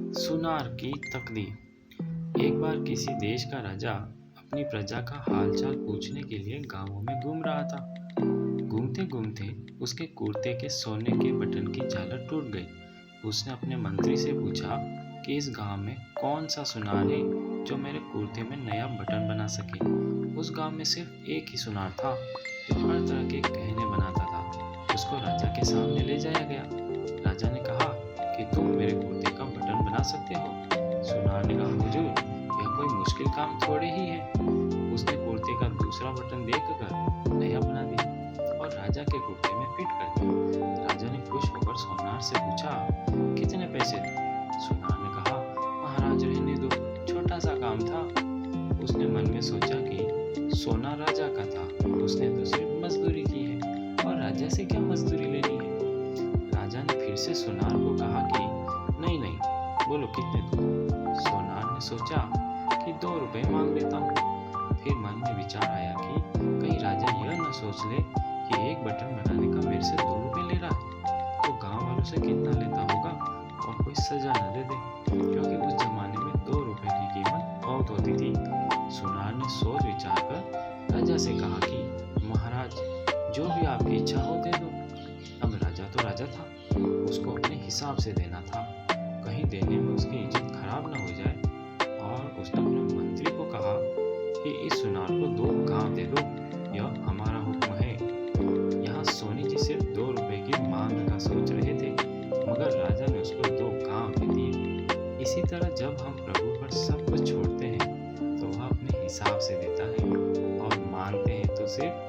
सुनार की तकदीर। एक बार किसी देश का राजा अपनी प्रजा का हालचाल पूछने के लिए गांवों में घूम रहा था। घूमते घूमते उसके कुर्ते के सोने के बटन की झालर टूट गई। उसने अपने मंत्री से पूछा कि इस गांव में कौन सा सुनार है जो मेरे कुर्ते में नया बटन बना सके। उस गांव में सिर्फ एक ही सुनार था जो हर तरह के गहने बनाता था। उसको राजा के सामने ले जाया गया। राजा ने कहा कि तुम मेरे कुर्ते का बटन बना सकते हो। सुनार ने कहा, हुजूर, यह कोई मुश्किल काम थोड़े ही है। उसने कुर्ते का दूसरा बटन देखकर नया बना दिया और राजा के कुर्ते में फिट कर दिया। राजा ने खुश होकर सुनार से पूछा, कितने पैसे दो? सुनार ने कहा, महाराज रहने दो, छोटा सा काम था। उसने मन में सोचा कि सोना राजा का था, उसने तो सिर्फ मजदूरी की है और राजा से क्या मजदूरी लेनी है। राजा ने फिर से सुनार को कहा कि नहीं नहीं, बोलो कितने दो? सोनार ने सोचा कि 2 रुपए मांग लेता हूँ। फिर मन में विचार आया कि कहीं राजा यह न सोच ले कि एक बटन बनाने का मेरे से 2 रुपए ले रहा है, तो गांव वालों से कितना लेता होगा और कोई सजा न दे दे, क्योंकि उस जमाने में 2 रुपए की कीमत बहुत होती थी। सुनार ने सोच विचार कर राजा से कहा कि महाराज, जो भी आपकी इच्छा हो दे दो। अब राजा तो राजा था, उसको अपने हिसाब से देना था, कहीं देने में उसकी इज्जत खराब न हो जाए। और उसने अपने मंत्री को कहा कि इस सुनार को 2 गांव दे दो, यह हमारा हुक्म है। यहाँ सोनी जी सिर्फ 2 रुपए की मांग का सोच रहे थे, मगर राजा ने उसको 2 गांव दे दिए। इसी तरह जब हम प्रभु पर सब कुछ छोड़ते हैं तो वह अपने हिसाब से देता है, और मांगते हैं तो सिर्फ